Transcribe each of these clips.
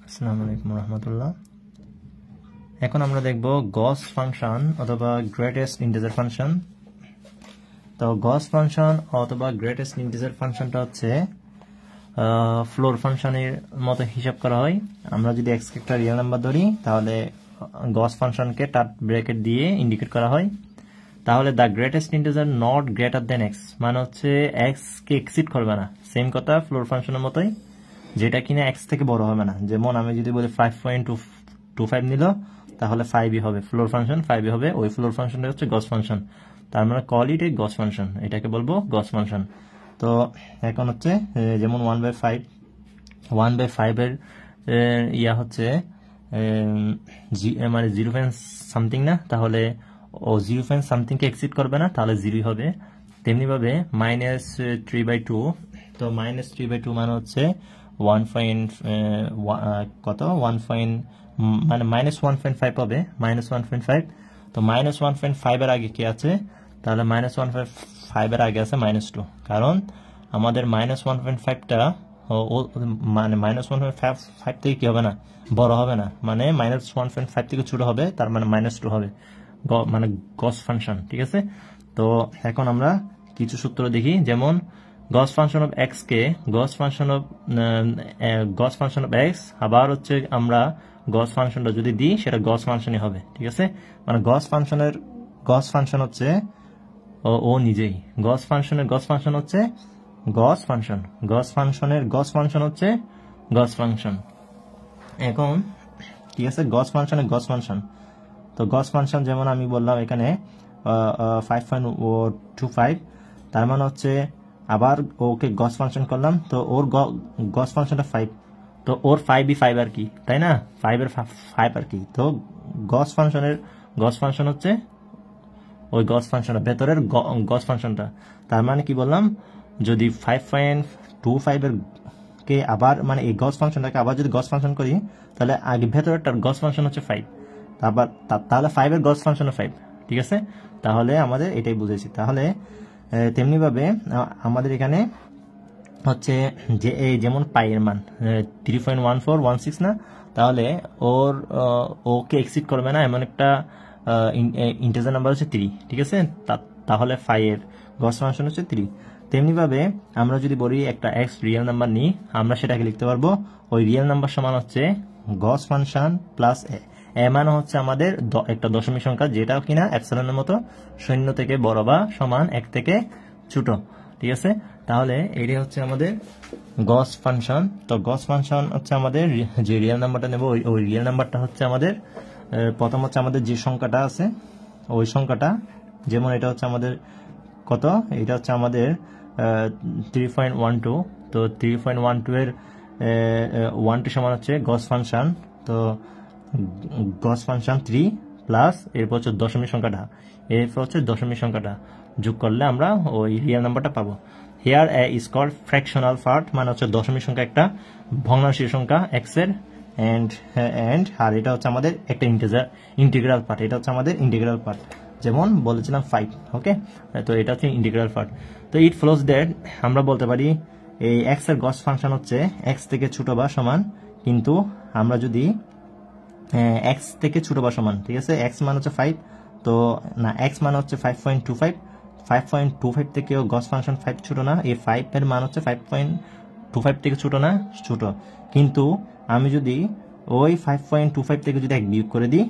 আসসালামু আলাইকুম রহমতুল্লাহ। এখন আমরা দেখব গস ফাংশন অথবা গ্রেটেস্ট ইন্টিজার ফাংশন। তো গস ফাংশন অথবা গ্রেটেস্ট ইন্টিজার ফাংশনটা হচ্ছে ফ্লোর ফাংশনের মতো হিসাব করা হয়। আমরা যদি এক্স কে একটা রিয়েল নাম্বার ধরি তাহলে গস ফাংশনকে টাট ব্র্যাকেট দিয়ে ইন্ডিকেট করা হয়। তাহলে the greatest integer not greater than x মানে হচ্ছে এক্স কে এক্সিড করবে না। সেম কথা ফ্লোর ফাংশনের মতোই, যেটা কিনা এক্স থেকে বড় হবে না। যেমন আমি যদি বলি 5.25 নিল তাহলে 5ই হবে, ফ্লোর ফাংশন 5ই হবে। ওই ফ্লোর ফাংশনটা হচ্ছে গস ফাংশন, তার মানে call it A Gauss function, এটাকে বলবো গস ফাংশন। তো এখন হচ্ছে যেমন 1/5 এর ইয়া হচ্ছে মানে 0.something না, তাহলে ও 0.something কে এক্সিড করবে না, তাহলে 0 হবে। তেমনি ভাবে -3/2, তো -3/2 মানে হচ্ছে 1.5 হবে, -1.5। তো -1.5 এর আগে কি আছে, তাহলে -1.5 এর আগে আছে -2, কারণ আমাদের -1.5টা মানে -1.5 থেকে কি হবে না, বড় হবে না, মানে -1.5 থেকে ছোট হবে, তার মানে -2 হবে, মানে গস ফাংশন। ঠিক আছে, তো এখন আমরা কিছু সূত্র দেখি। যেমন গস ফাংশন অফ এক্স কে গস ফাংশন অফ এক্স, আবার হচ্ছে আমরা গস ফাংশনটা যদি দিই সেটা গস ফাংশনই হবে। ঠিক আছে, মানে গস ফাংশন হচ্ছে ও নিজেই গস ফাংশনের গস ফাংশন হচ্ছে গস ফাংশন, গস ফাংশনের গস ফাংশন হচ্ছে গস ফাংশন। এখন ঠিক আছে, গস ফাংশনের গস ফাংশন, তো গস ফাংশন যেমন আমি বললাম এখানে 5.25, তার মানে হচ্ছে আবার ওকে গস ফাংশন করলাম, তো ওর গস ফাংশনটা 5, তো ওর 5ই 5 আর কি, তাই না, 5 আর কি। তো গস ফাংশন হচ্ছে ওই গস ফাংশনটা ভেতরের গস ফাংশনটা। তার মানে কি বললাম, যদি 5.25 এর কে আবার মানে এই গস ফাংশনটাকে আবার যদি গস ফাংশন করি, তাহলে আগে ভেতরেরটার গস ফাংশন হচ্ছে 5, তাহলে 5 এর গস ফাংশন 5। ঠিক আছে, তাহলে আমাদের এটাই বুঝেছি। তাহলে তেমনি ভাবে আমাদের এখানে হচ্ছে যে এই যেমন পাই এর মান 3.1416 না, তাহলে ওকে এক্সিড করবে না এমন একটা ইন্টিজার নাম্বার হচ্ছে 3। ঠিক আছে, তাহলে 5 এর গস ফাংশন হচ্ছে 3। তেমনি ভাবে আমরা যদি বলি একটা এক্স রিয়েল নাম্বার নিই, আমরা সেটাকে লিখতে পারবো ওই রিয়েল নাম্বার সমান হচ্ছে গস ফাংশন প্লাস এ মানে হচ্ছে আমাদের একটা দশমিক সংখ্যা, যেটা কিনা এপসিলনের মতো 0 থেকে বড় বা সমান 1 থেকে ছোট। ঠিক আছে, তাহলে এটাই হচ্ছে আমাদের গস ফাংশন। তো গস ফাংশন হচ্ছে আমাদের যে রিয়েল নাম্বারটা নেব, ওই রিয়েল নাম্বারটা হচ্ছে আমাদের প্রথম হচ্ছে আমাদের যে সংখ্যাটা আছে ওই সংখ্যাটা, যেমন এটা হচ্ছে আমাদের কত, এটা হচ্ছে আমাদের 3.12, তো 3.12 এর 1 সমান হচ্ছে গস ফাংশন। তো গস ফাংশন 3 প্লাস এরপর হচ্ছে দশমিক সংখ্যাটা যোগ করলে আমরা ওই রিয়েল নাম্বারটা পাবো। Here a is called fractional part, মানে হচ্ছে দশমিক সংখ্যা একটা ভগ্নাংশের সংখ্যা এক্স এর, এন্ড আর এটা হচ্ছে আমাদের একটা ইন্টিগ্রাল পার্ট, এটা হচ্ছে আমাদের ইন্টিগ্রাল পার্ট, যেমন বলেছিলাম 5। ওকে, তো এটা হচ্ছে ইন্টিগ্রাল পার্ট। তো ইট ফলোজ দ্যাট আমরা বলতে পারি এই এক্স এর গস ফাংশন হচ্ছে এক্স থেকে ছোট বা সমান, কিন্তু আমরা যদি এক্স থেকে ছোট বা সমান, ঠিক আছে, এক্স মান হচ্ছে 5, তো না এক্স মান হচ্ছে 5.25 থেকেও গস ফাংশন 5 ছোট না, এই 5 এর মান হচ্ছে 5.25 থেকে ছোট না, ছোট। কিন্তু আমি যদি ওই 5.25 থেকে যদি 1 বিয়োগ করে দিই,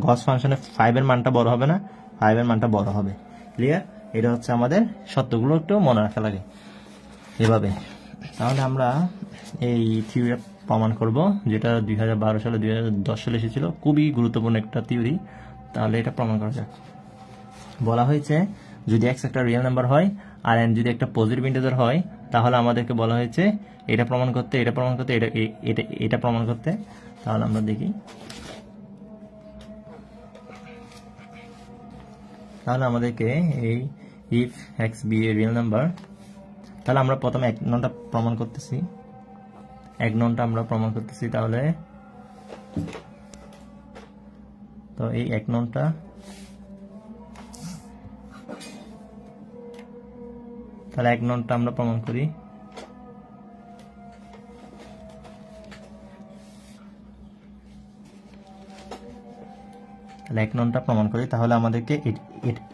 গস ফাংশনে 5 এর মানটা বড় হবে না, 5 এর মানটা বড় হবে। ক্লিয়ার? এটা হচ্ছে আমাদের সত্যগুলো একটু মনে রাখা লাগে এভাবে। তাহলে আমরা এই থিওরি প্রমাণ করব, যেটা 2012 সালে 2010 সালে এসেছিল, খুবই গুরুত্বপূর্ণ একটা থিওরি। তাহলে এটা প্রমাণ করা যাক। বলা হয়েছে যদি এক্স একটা রিয়েল নাম্বার হয় আর এন যদি একটা পজিটিভ ইন্টিজার হয়, তাহলে আমাদেরকে বলা হয়েছে এটা প্রমাণ করতে, এটা প্রমাণ করতে। তাহলে আমরা দেখি, তাহলে আমাদেরকে এই if x be a real number, তাহলে আমরা প্রথমে 1 নংটা প্রমাণ করতেছি, তাহলে তো এই 1 নংটা, তাহলে 1 নংটা আমরা প্রমাণ করি। তাহলে 1 নংটা প্রমাণ করি, তাহলে আমাদেরকে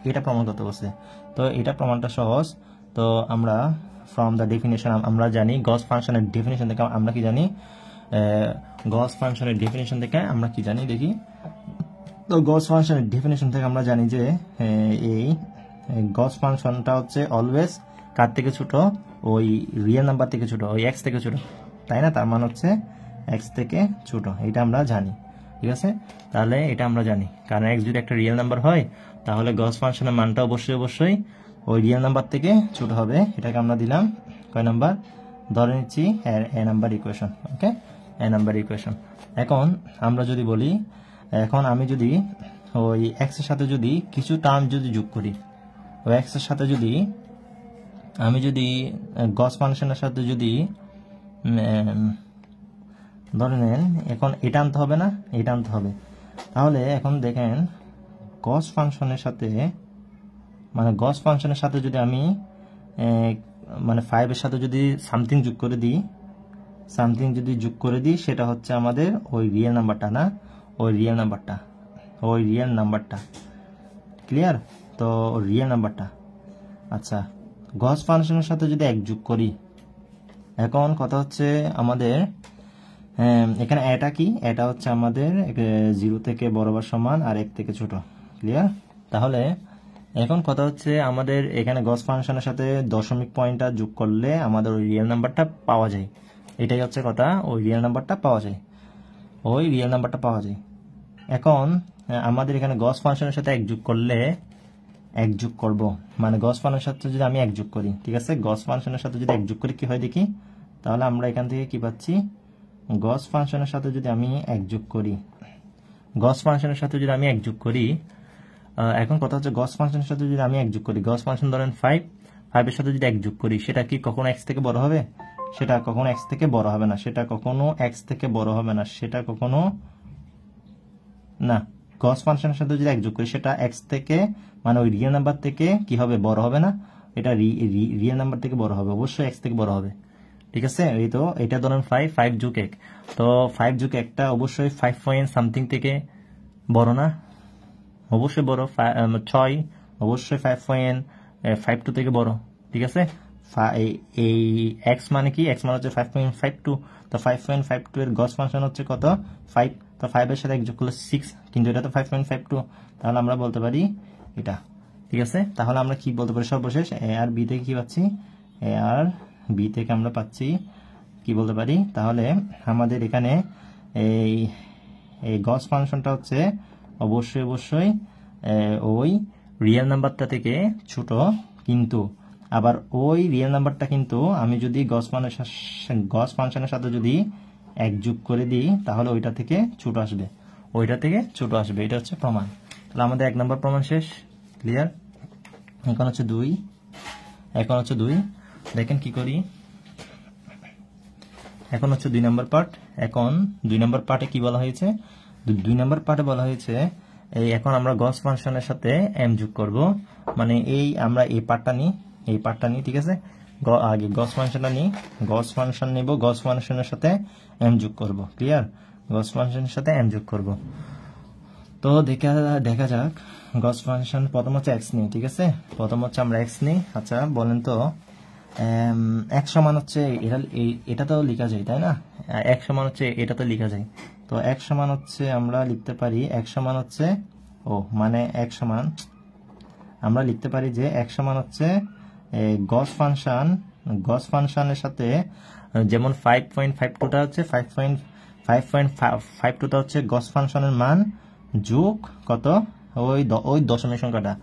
এটা প্রমাণ করতে বলছে। তো এটা প্রমাণটা সহজ। তো আমরা ফ্রম দ্য ডেফিনেশন আমরা জানি গস ফাংশনের ডেফিনেশন থেকে আমরা কি জানি, গস ফাংশনের ডেফিনেশন থেকে আমরা কি জানি দেখি। তো গস ফাংশনের ডেফিনেশন থেকে আমরা জানি যে এই গস ফাংশনটা হচ্ছে অলওয়েজ কার থেকে ছোট, ওই রিয়েল নাম্বার থেকে ছোট, ওই এক্স থেকে ছোট, তাই না? তার মানে হচ্ছে এক্স থেকে ছোট, এটা আমরা জানি, ঠিক আছে? তাহলে এটা আমরা জানি, কারণ এক্স যদি একটা রিয়েল নাম্বার হয় তাহলে গস ফাংশনের মানটা অবশ্যই ওই রিয়েল নাম্বার থেকে ছোট হবে। এটাকে আমরা দিলাম কয় নাম্বার, ধরে নিচ্ছি এ নাম্বার ইকুয়েশন। ওকে, এ নাম্বার ইকুয়েশন। এখন আমরা যদি বলি, এখন আমি যদি ওই এক্স এর সাথে যদি কিছু টার্ম যদি যোগ করি, ওই এক্স এর সাথে যদি আমি যদি গস ফাংশনের সাথে যদি ধরে নেন, এখন এটা আনতে হবে না, এটা আনতে হবে। তাহলে এখন দেখেন গস ফাংশনের সাথে, মানে গস ফাংশনের সাথে যদি আমি মানে 5 এর সাথে যদি সামথিং যোগ করে দিই, সামথিং যদি যোগ করে দিই, সেটা হচ্ছে আমাদের ওই রিয়েল নাম্বারটা, না ওই রিয়েল নাম্বারটা, ওই রিয়েল নাম্বারটা, ক্লিয়ার? তো রিয়েল নাম্বারটা, আচ্ছা গস ফাংশনের সাথে যদি 1 যোগ করি, এখন কথা হচ্ছে আমাদের এখানে এটা কি, এটা হচ্ছে আমাদের 0 থেকে বড় বা সমান আর 1 থেকে ছোট, ক্লিয়ার? তাহলে এখন কথা হচ্ছে আমাদের এখানে গস ফাংশনের সাথে দশমিক পয়েন্টটা যোগ করলে আমাদের ওই রিয়েল নাম্বারটা পাওয়া যায়, এটাই হচ্ছে কথা, ওই রিয়েল নাম্বারটা পাওয়া যায়, ওই রিয়েল নাম্বারটা পাওয়া যায়। এখন আমাদের এখানে গস ফাংশনের সাথে 1 যোগ করলে, 1 যোগ করব মানে গস ফাংশনের সাথে যদি আমি 1 যোগ করি, ঠিক আছে, গস ফাংশনের সাথে যদি 1 যোগ করি কি হয় দেখি। তাহলে আমরা এখান থেকে কি পাচ্ছি, গস ফাংশনের সাথে যদি আমি 1 যোগ করি, গস ফাংশনের সাথে যদি আমি 1 যোগ করি, এখন কথা হচ্ছে গস ফাংশনের সাথে যদি আমি 1 যোগ করি, গস ফাংশন ধরেন 5 এর সাথে যদি 1 যোগ করি, সেটা কি কখনো x থেকে বড় হবে? সেটা কখনো x থেকে বড় হবে না, সেটা কখনো x থেকে বড় হবে না, সেটা কখনো না। গস ফাংশনের সাথে যদি 1 যোগ করি, সেটা x থেকে মানে ওই রিয়েল নাম্বার থেকে কি হবে, বড় হবে না, এটা রিয়েল নাম্বার থেকে বড় হবে, অবশ্যই x থেকে বড় হবে, ঠিক আছে? এই তো এটা ধরেন 5 যোগ 1, তো 5 যোগ 1টা অবশ্যই 5 পয়েন্ট সামথিং থেকে বড় না, অবশ্যই বড়। 6 অবশ্যই 5.52 থেকে বড়, ঠিক আছে? এই x মানে কি, x মানে হচ্ছে 5.52, তো 5.52 এর গস ফাংশন হচ্ছে কত, 5, তো 5 এর সাথে 1 যোগ করলে 6, কিন্তু এটা তো 5.52, তাহলে আমরা বলতে পারি এটা, ঠিক আছে? তাহলে আমরা কি বলতে পারি সর্বশেষ, এ আর বি থেকে কি পাচ্ছি, এ আর বি থেকে আমরা পাচ্ছি কি বলতে পারি, তাহলে আমাদের এখানে এই গস ফাংশনটা হচ্ছে অবশ্যই ওই রিয়েল নাম্বারটা থেকে ছোট, কিন্তু আবার ওই রিয়েল নাম্বারটা কিন্তু আমি যদি গস ফাংশনের সাথে যদি 1 যোগ করে দিই, তাহলে ওইটা থেকে ছোট আসবে, ওইটা থেকে ছোট আসবে, এটা হচ্ছে প্রমাণ। তাহলে আমাদের 1 নম্বর প্রমাণ শেষ, ক্লিয়ার? এখন হচ্ছে 2, এখন হচ্ছে 2, দেখেন কি করি। এখন হচ্ছে 2 নম্বর পার্ট। এখন 2 নম্বর পার্টে কি বলা হয়েছে, 2 নম্বর পার্টে বলা হয়েছে এই এখন আমরা গস ফাংশনের সাথে m যোগ করব, মানে এই আমরা এই পার্টটা নিই, এই পার্টটা নিই, ঠিক আছে? আগে গস ফাংশনটা নিই, গস ফাংশন নিব, গস ফাংশনের সাথে m যোগ করব, ক্লিয়ার? গস ফাংশনের সাথে m যোগ করব। তো দেখা যাক গস ফাংশন প্রথম হচ্ছে x নিই, ঠিক আছে? প্রথম হচ্ছে আমরা x নিই। আচ্ছা বলেন তো x সমান হচ্ছে এটা তো লেখা যায়, তাই না? x সমান হচ্ছে এটা তো লেখা যায়, তো x সমান হচ্ছে আমরা লিখতে পারি x সমান হচ্ছে মানে x সমান আমরা লিখতে পারি যে x সমান হচ্ছে গস ফাংশনের সাথে যেমন 5.52টা হচ্ছে 5.52টা হচ্ছে গস ফাংশনের মান যোগ কত, ওই দশমিক সংখ্যাটা,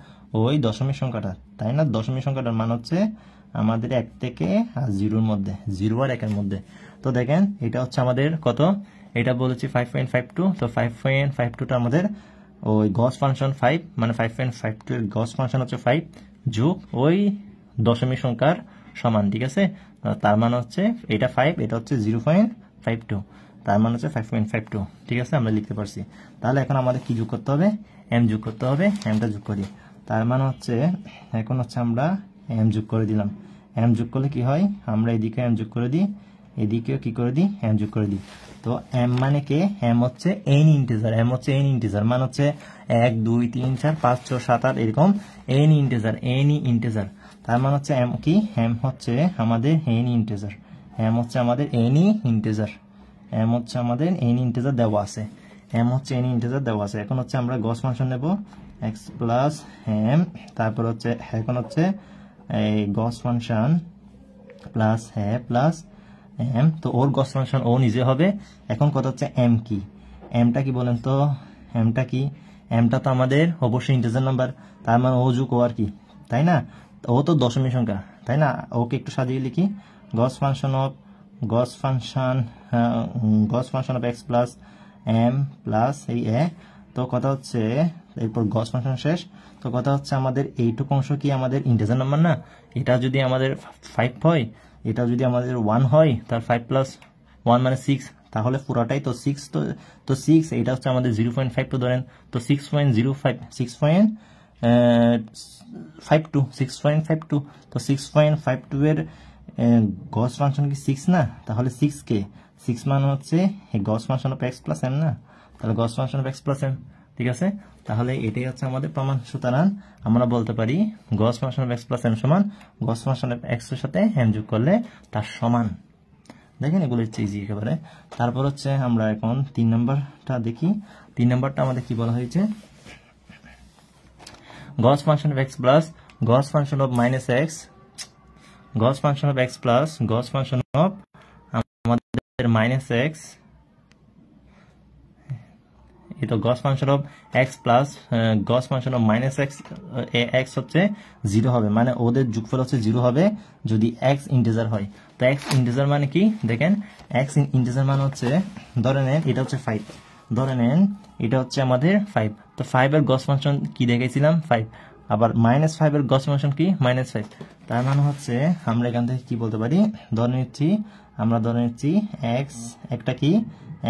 তাই না? দশমিক সংখ্যাটার মান হচ্ছে আমাদের 1 থেকে 0 মধ্যে, 0 আর 1 এর মধ্যে। তো দেখেন এটা হচ্ছে আমাদের কত, এটা বলেছি 5.52, তো 5.52টা আমাদের ওই গস ফাংশন 5, মানে 5.52 এর গস ফাংশন হচ্ছে 5 যোগ ওই দশমিক সংখ্যার সমান, ঠিক আছে? তার মানে হচ্ছে এটা 5, এটা হচ্ছে 0.52, তার মানে হচ্ছে 5.52, ঠিক আছে? আমরা লিখতে পারছি। তাহলে এখন আমাদের কি যোগ করতে হবে, m যোগ করতে হবে, mটা যোগ করি। তার মানে হচ্ছে এখন হচ্ছে আমরা m যোগ করে দিলাম। m যোগ করলে কি হয়, আমরা এদিকে m যোগ করে দিই, এদিকেও কি করে দিই, m যোগ করে দিই। তো এম মানে কে, এম হচ্ছে এন ইন্টিজার, এম হচ্ছে এন ইন্টিজার, মানে হচ্ছে 1 2 3 4 5 6 7 8 এরকম এন ইন্টিজার, এন ইন্টিজার। তার মানে হচ্ছে এম কি, এম হচ্ছে আমাদের এন ইন্টিজার, এম হচ্ছে আমাদের এন ইন্টিজার, এম হচ্ছে আমাদের এন ইন্টিজার দেওয়া আছে, এম হচ্ছে এন ইন্টিজার দেওয়া আছে। এখন হচ্ছে আমরা গস ফাংশন নেব এক্স প্লাস এম, তারপর হচ্ছে এখন হচ্ছে এই গস ফাংশন প্লাস প্লাস এম, তো ওর গস ফাংশন ও নিজে হবে। এখন কথা হচ্ছে এম কি, এমটা কি বলেন তো, এমটা কি, এমটা তো আমাদের অবশ্যই ইন্টিজার নাম্বার, তার মানে ও যুগ ও আর কি, তাই না? ও তো দশমিক সংখ্যা, তাই না? ওকে একটু সাজিয়ে লিখি, Gauss function of x plus m plus এই এ। তো কথা হচ্ছে এরপর গস ফাংশন শেষ। তো কথা হচ্ছে আমাদের এইটুকু অংশ কি আমাদের ইন্টিজার নাম্বার না? এটা যদি আমাদের 5 হয়, এটা যদি আমাদের 1 হয়, তার 5 প্লাস 1 মানে 6, তাহলে পুরাটাই তো 6, তো 6 এটা হচ্ছে আমাদের 0.5 তো ধরেন, তো 6.05 6.52 তো 6.52 এর গস ফাংশন কি 6 না? তাহলে 6 কে 6 মানে হচ্ছে Gauss function of x plus m না? তাহলে Gauss function of x plus m, ঠিক আছে? তাহলে এটাই হচ্ছে আমাদের প্রমাণ। সুতরাং আমরা বলতে পারি Gauss function of x plus m সমান গস ফাংশন অফ এক্স এর সাথে এম যোগ করলে তার সমান। দেখেন এগুলো হচ্ছে ইজি একেবারে। তারপর হচ্ছে আমরা এখন 3 নম্বরটা দেখি। 3 নম্বরটা আমাদের কি বলা হয়েছে, Gauss function of x plus Gauss function of minus x, Gauss function of x plus Gauss function of আমাদের মাইনাস এক্স, এই তো Gauss function of x plus Gauss function of minus x, x হচ্ছে 0 হবে, মানে ওদের যোগফল হচ্ছে 0 হবে যদি এক্স ইন্টিজার হয়। তো এক্স ইন্টিজার মানে কি দেখেন, এক্স ইন্টিজার মানে হচ্ছে ধরে নেন এটা হচ্ছে 5, ধরে নেন এটা হচ্ছে আমাদের 5, তো 5 এর গস ফাংশন কি দেখেছিলাম 5, আবার মাইনাস 5 এর গস ফাংশন কি -5, তার মানে হচ্ছে আমরা এখান থেকে কি বলতে পারি, ধরে নিচ্ছি এক্স একটা কি,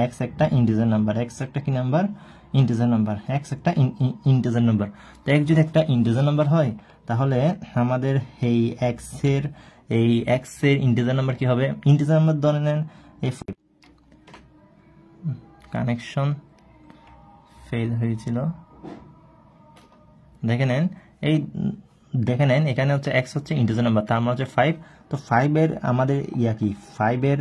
এক্স একটা ইন্টিজার নাম্বার, এক্স একটা কি নাম্বার, ইন্টিজার নাম্বার, এক্স একটা ইন্টিজার নাম্বার। তো এক্স যদি একটা ইন্টিজার নাম্বার হয় তাহলে আমাদের এই এক্স এর ইন্টিজার নাম্বার কি হবে, ইন্টিজার নাম্বার ধরে নেন এই কানেকশন ফেল হয়েছিল, দেখে নেন এখানে হচ্ছে এক্স হচ্ছে ইন্টিজার নাম্বার, তার মানে হচ্ছে 5, তো 5 এর আমাদের কি 5 এর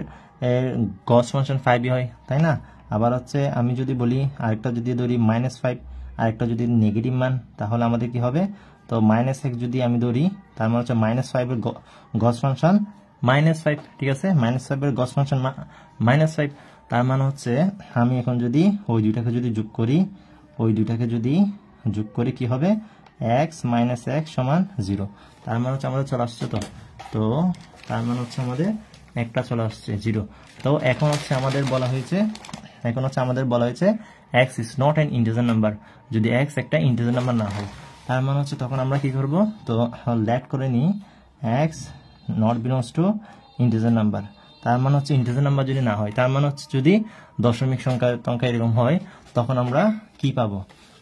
গস ফাংশন 5ই হয়, তাই না? আবার হচ্ছে আমি যদি বলি আরেকটা যদি ধরি -5, আরেকটা যদি নেগেটিভ মান, তাহলে আমাদের কি হবে, তো -x যদি আমি ধরি তার মানে হচ্ছে -5 এর গস ফাংশন -5, ঠিক আছে? -5 এর গস ফাংশন -5, তার মানে হচ্ছে আমি এখন যদি ওই দুইটাকে যদি যোগ করি কি হবে, x - x সমান 0, তার মানে হচ্ছে আমাদের চলে আসছে, তো তার মানে হচ্ছে আমাদের একটা চলে আসছে 0। তো এখন হচ্ছে আমাদের বলা হয়েছে x is not an integer number, যদি x একটা ইন্টিজার নাম্বার না হয়, তার মানে হচ্ছে তখন আমরা কি করব, তো লেট করে নিই x not belongs to integer number, তার মানে হচ্ছে ইন্টিজার নাম্বার যদি না হয়, তার মানে হচ্ছে যদি দশমিক সংখ্যা এরকম হয় তখন আমরা কি পাবো,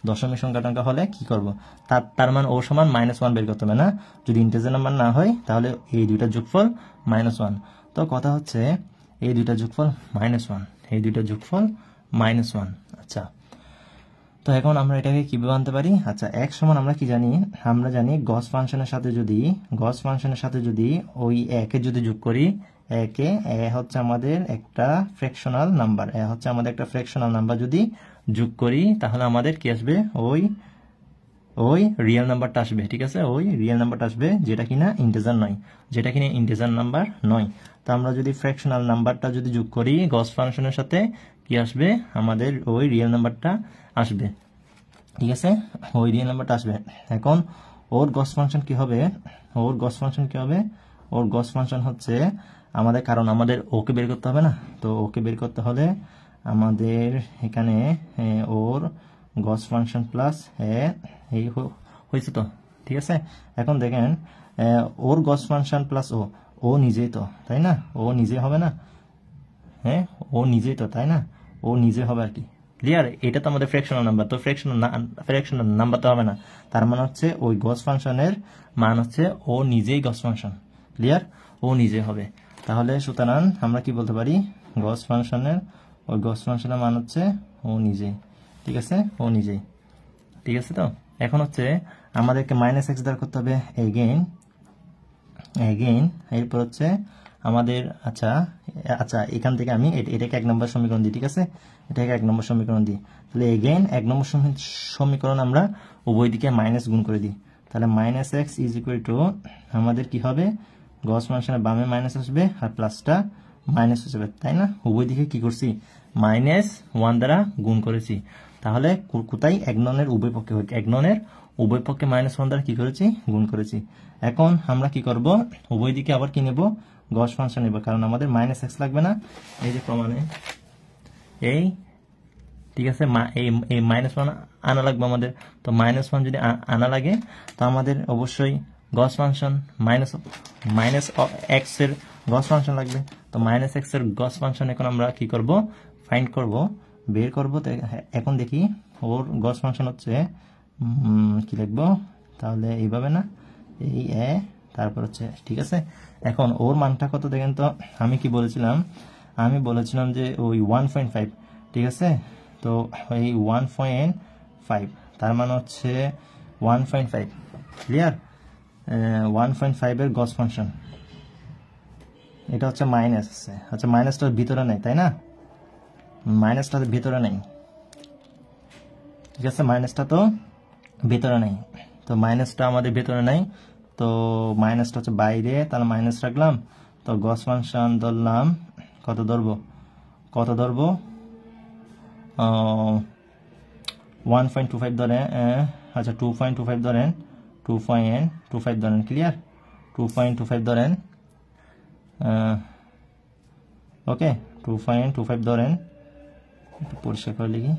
দশমিক সংখ্যা হলে কি করব, তার মান ও সমান -1 বের করতে হবে না, যদি ইন্টিজার নাম্বার না হয় তাহলে এই দুইটা যোগফল -1। তো কথা হচ্ছে এই দুইটা যোগফল -1, আচ্ছা। তো এখন আমরা এটাকে কিভাবে আনতে পারি, আচ্ছা x সমান আমরা কি জানি, আমরা জানি গস ফাংশনের সাথে যদি ওই একে যদি যোগ করি, এ হচ্ছে আমাদের একটা ফ্র্যাকশনাল নাম্বার, যদি যোগ করি তাহলে আমাদের কি আসবে, ওই রিয়েল নাম্বারটা আসবে, ঠিক আছে? ওই রিয়েল নাম্বারটা আসবে যেটা কিনা ইন্টিজার নাম্বার নয়। তো আমরা যদি ফ্র্যাকশনাল নাম্বারটা যদি যোগ করি গস ফাংশনের সাথে, কি আসবে, আমাদের ওই রিয়েল নাম্বারটা আসবে, ঠিক আছে? ওই রিয়েল নাম্বারটা আসবে। এখন ওর গস ফাংশন কি হবে, ওর গস ফাংশন হচ্ছে আমাদের, কারণ আমাদের ওকে বের করতে হবে না, তো ওকে বের করতে হলে আমাদের এখানে ওর গস ফাংশন প্লাস এই হয়েছে, তো ঠিক আছে? এখন দেখেন ওর গস ফাংশন প্লাস ও নিজেই তো, তাই না? ও নিজে হবে না, হ্যাঁ ও নিজেই তো, তাই না? ও নিজে হবে আর কি, ক্লিয়ার? এটা তো আমাদের ফ্র্যাকশনাল নাম্বার, তো ফ্র্যাকশনাল নাম্বার তো হবে না, তার মানে হচ্ছে ওই গস ফাংশনের মান হচ্ছে ও নিজেই গস ফাংশন, ক্লিয়ার? ও নিজে হবে। তাহলে সুতরাং আমরা কি বলতে পারি, গস ফাংশনের ওই গস ফাংশনের মান হচ্ছে ও নিজেই, ঠিক আছে, ও নিজেই, ঠিক আছে। তো এখন হচ্ছে আমাদেরকে মাইনাস এক্স দ্বারা করতে হবে এগেইন, এরপর হচ্ছে আমাদের আচ্ছা আচ্ছা এখান থেকে আমি এটাকে 1 নম্বর সমীকরণ দিই, ঠিক আছে, এটাকে 1 নম্বর সমীকরণ দিই। তাহলে এগেইন 1 নম্বর সমীকরণ আমরা উভয় দিকে মাইনাস গুণ করে দিই। তাহলে minus x is equal to আমাদের কি হবে, গস ফাংশনের বামে মাইনাস আসবে আর প্লাসটা মাইনাস হয়ে যাবে, তাই না? উভয় দিকে কি করছি, -1 দ্বারা গুণ করেছি। তাহলে কোথায় এক ননের উভয় পক্ষে, এক ননের উভয় পক্ষে -1 দ্বারা কি করেছি, গুণ করেছি। এখন আমরা কি করব, উভয় দিকে আবার কি নেব, গস ফাংশন নেব, কারণ আমাদের মাইনাস এক্স লাগবে না। এই যে প্রমাণে এই, ঠিক আছে, এই -1 আনা লাগবে আমাদের। তো -1 যদি আনা লাগে তো আমাদের অবশ্যই গস ফাংশন মাইনাস এক্স এর গস ফাংশন লাগবে। তো মাইনাস এক্স এর গস ফাংশন এখন আমরা কি করব, ফাইন্ড করব, বের করব। তো এখন দেখি ওর গস ফাংশন হচ্ছে কি লিখবো, তাহলে এইভাবে না, এই এ তারপর হচ্ছে, ঠিক আছে। এখন ওর মানটা কত দেখেন তো, আমি কি বলেছিলাম, আমি বলেছিলাম যে ওই 1.5, ঠিক আছে। তো এই 1.5 তার মানে হচ্ছে 1.5, ক্লিয়ার। 1.5 এর গস ফাংশন, এটা হচ্ছে মাইনাস আছে, আচ্ছা মাইনাসটার ভিতরে নেই, তাই না, মাইনাসটা ভিতরে নেই, ঠিক আছে, মাইনাসটা তো ভিতরে নেই। তো মাইনাসটা আমাদের ভিতরে নেই, তো মাইনাসটা হচ্ছে বাইরে, তাহলে মাইনাস রাখলাম। তো গস ফাংশন ধরলাম, কত ধরবো 1.25 ধরেন, আচ্ছা 2.25 ধরেন, 2.25 ধরেন, ক্লিয়ার, 2.25 ধরেন, ওকে 2.25 ধরেন, একটু পরিষ্কার করে লিখি।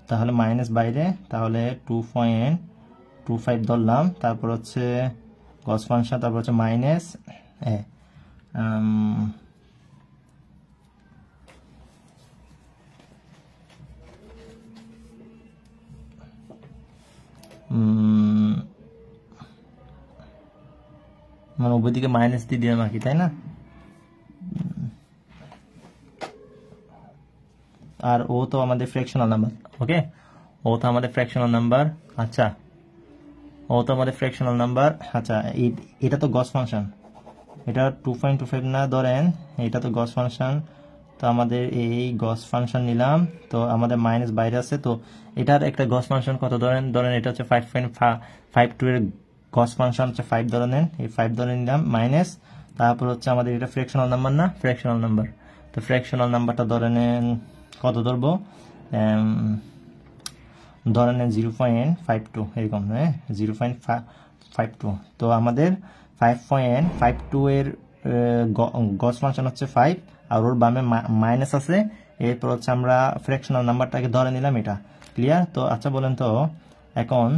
তাহলে মাইনাস বাইরে, তাহলে 2.25 ধরলাম, তারপর হচ্ছে গস ফাংশন, তারপর হচ্ছে মাইনাস মানে উভয় দিকে মাইনাস দিয়ে দিলাম আর কি, তাই না। আর ও তো আমাদের ফ্র্যাকশনাল নাম্বার, ওকে, ও তো আমাদের ফ্র্যাকশনাল নাম্বার, আচ্ছা ও তো আমাদের ফ্র্যাকশনাল নাম্বার, আচ্ছা এটা তো গস ফাংশন, এটা 2.25 না ধরেন, এটা তো গস ফাংশন। তো আমাদের এই গস ফাংশন নিলাম, তো আমাদের মাইনাস বাইরে আছে, তো এটার একটা গস ফাংশন কত ধরেন এটা হচ্ছে 5.52 এর গস ফাংশন হচ্ছে 5 ধরনের, এই 5 ধরে নিলাম মাইনাস, তারপর হচ্ছে আমাদের এটা ফ্র্যাকশনাল নাম্বার না, ফ্র্যাকশনাল নাম্বার। তো ফ্র্যাকশনাল নাম্বারটা ধরেন কত ধরবো, ধরেন 0.52 এরকম, হ্যাঁ 0.52। তো আমাদের 5.52 এর গস ফাংশন হচ্ছে 5, আর ওর বামে মাইনাস আছে, এরপর হচ্ছে আমরা ফ্র্যাকশনাল নাম্বারটাকে ধরে নিলাম, এটা ক্লিয়ার। তো আচ্ছা বলেন তো এখন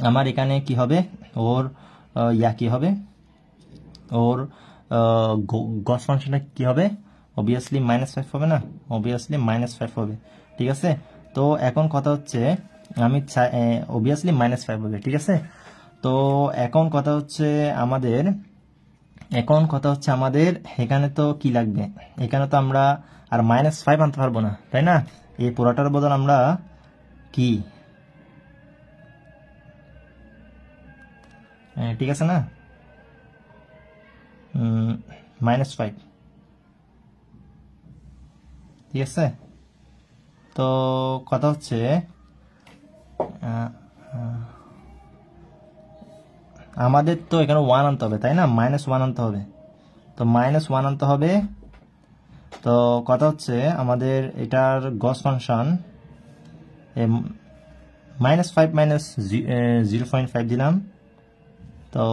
আমার এখানে কি হবে, ওর কি হবে, ওর গস ফাংশনটা কি হবে, অবভিয়াসলি -5 হবে না, অবভিয়াসলি -5 হবে, ঠিক আছে। তো এখন কথা হচ্ছে আমি অবভিয়াসলি -5 হবে, ঠিক আছে। তো এখন কথা হচ্ছে আমাদের এখানে তো কি লাগবে, এখানে তো আমরা আর -5 আনতে পারবো না, তাই না। এই পুরোটার বদল আমরা কি, ঠিক আছে না, -5, ঠিক আছে। তো কথা হচ্ছে আমাদের তো এখানে 1 আনতে হবে, তাই না, -1 আনতে হবে, তো -1 আনতে হবে। তো কথা হচ্ছে আমাদের এটার গস ফাংশন -5 -0.5 দিলাম। তো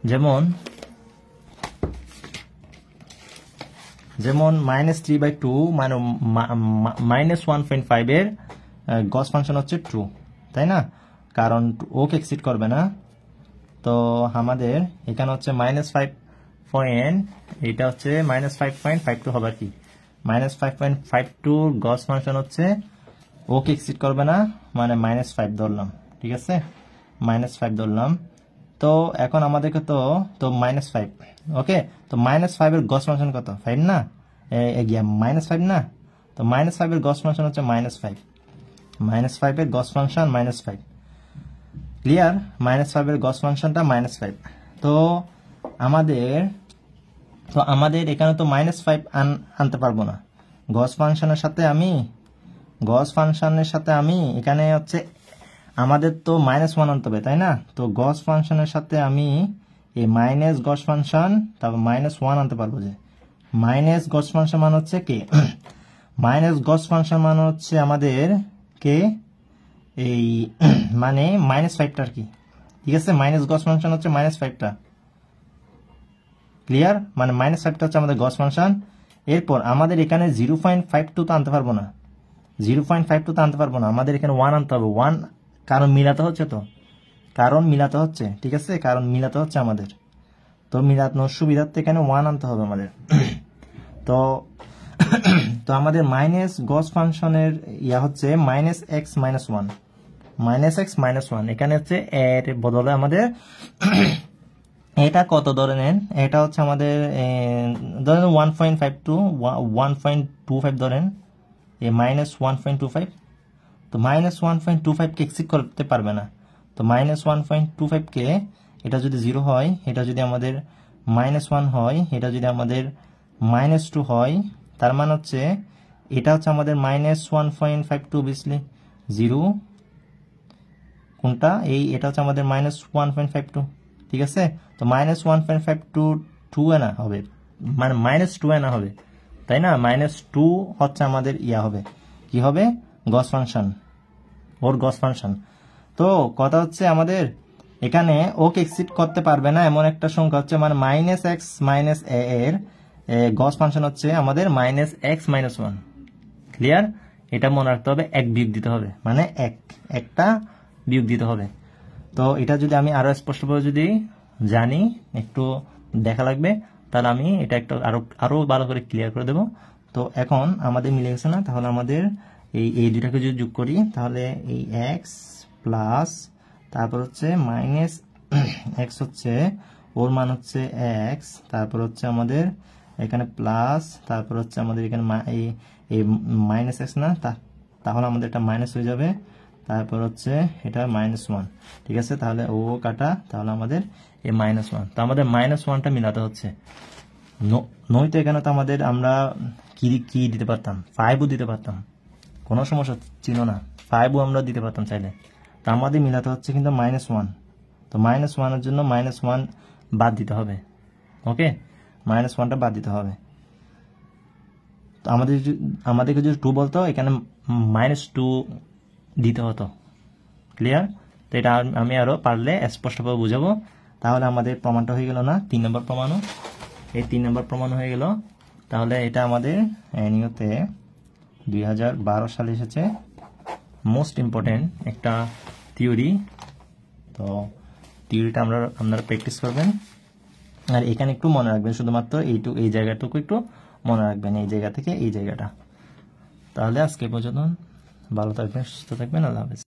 যেমন -3/2 মানে -1.5 এর গস ফাংশন হচ্ছে 2, তাই না, কারণ ওকে এক্সিড করবে না। তো আমাদের এখানে হচ্ছে -5 এটা হচ্ছে -5.52 হবে আর কি, -5.52 গস ফাংশন হচ্ছে ওকে এক্সিড করবে না, মানে -5 ধরলাম, ঠিক আছে, -5 ধরলাম। তো এখন আমাদেরকে তো তো -5, ওকে। তো -5 এর গস ফাংশন কত? 5 না, -5 না। তো -5 এর গস ফাংশন হচ্ছে -5, -5 এর গস ফাংশন -5, ক্লিয়ার? -5 এর গস ফাংশনটা -5। তো আমাদের এখানে তো -5 আনতে পারবো না। গস ফাংশনের সাথে আমি এখানে হচ্ছে আমাদের তো -1 আনতে হবে, তাই না? তো গস ফাংশনের সাথে আমি এই মাইনাস গস ফাংশন তারপর -1 আনতে পারবো। যে মাইনাস গস ফাংশন মানে হচ্ছে কে? মাইনাস গস ফাংশন মানে হচ্ছে আমাদের কে এই মানে -5টা আর কি, ঠিক আছে? মাইনাস গস ফাংশন হচ্ছে -5টা, ক্লিয়ার? মানে -5টা হচ্ছে আমাদের গস ফাংশন। এরপর আমাদের এখানে 0.52 তো আনতে পারবো না, 0.52 তো আনতে পারবো না, আমাদের এখানে 1 আনতে হবে। 1 কারণ মিলাতে হচ্ছে, ঠিক আছে? কারণ মিলাতে হচ্ছে আমাদের, তো মিলানোর সুবিধার্থে এখানে 1 আনতে হবে আমাদের। তো তো আমাদের মাইনাস গস ফাংশনের হচ্ছে -x - 1, এখানে হচ্ছে এর বদলে আমাদের এটা কত ধরে নেন, এটা হচ্ছে আমাদের ধরেন 1.25 ধরেন, -1.25। তো -1.25 কে এক্সিড করতে পারবে না। তো -1.25 কে এটা যদি 0 হয়, এটা যদি আমাদের -1 হয়, এটা যদি আমাদের -2 হয়, তার মানে হচ্ছে এটা হচ্ছে আমাদের -1.52 অবভিয়াসলি 0 কোনটা এটা হচ্ছে আমাদের -1.52, ঠিক আছে? তো -1.52 না হবে, মানে -2 না হবে, তাই না? -2 হচ্ছে আমাদের হবে, কি হবে? গস ফাংশন, ওর গস ফাংশন। তো কথা হচ্ছে আমাদের এখানে ওকে এক্সিড করতে পারবে না এমন একটা সংখ্যা হচ্ছে মানে -x - a এর গস ফাংশন হচ্ছে আমাদের -x - 1, ক্লিয়ার? এটা মনে রাখতে হবে, এক বিয়োগ দিতে হবে, মানে একটা বিয়োগ দিতে হবে। তো এটা যদি আমি আরো স্পষ্টভাবে যদি জানি, একটু দেখা লাগবে, তাহলে আমি এটা একটু আরো ভালো করে ক্লিয়ার করে দেব। তো এখন আমাদের মিলে গেছে না? তাহলে আমাদের এই দুটাকে যদি যোগ করি, তাহলে এই x প্লাস তারপর হচ্ছে -x হচ্ছে ওর মান হচ্ছে x, তারপর হচ্ছে আমাদের এখানে প্লাস, তারপর হচ্ছে আমাদের এখানে এই -x না, তাহলে আমাদের এটা মাইনাস হয়ে যাবে, তারপর হচ্ছে এটা -1, ঠিক আছে? তাহলে ও কাটা, তাহলে আমাদের এই -1। তো আমাদের -1টা মিলাতে হচ্ছে, নয়তো এখানে তো আমাদের আমরা কি দিতে পারতাম, 5ও দিতে পারতাম, কোনো সমস্যা ছিল না, 5ও আমরা দিতে পারতাম চাইলে। তো আমাদের মিলাতে হচ্ছে কিন্তু -1। তো -1 এর জন্য -1 বাদ দিতে হবে, ওকে? -1টা বাদ দিতে হবে। তো আমাদেরকে যদি 2 বলতো, এখানে -2 দিতে হতো, ক্লিয়ার? তো এটা আমি আরো পারলে স্পষ্টভাবে বুঝাবো। তাহলে আমাদের প্রমাণটা হয়ে গেল না? 3 নম্বর প্রমাণও, এই 3 নম্বর প্রমাণ হয়ে গেল। তাহলে এটা আমাদের নিয়তে 2012 সালে এসেছে, মোস্ট ইম্পর্টেন্ট একটা থিওরি। তো থিওরিটা আপনারা প্র্যাকটিস করবেন, আর এখানে একটু মনে রাখবেন, শুধুমাত্র এই জায়গাটুকু একটু মনে রাখবেন, এই জায়গা থেকে এই জায়গাটা। তাহলে আজকে পর্যন্ত ভালো থাকবেন, সুস্থ থাকবেন, আল্লাহ হাফেজ।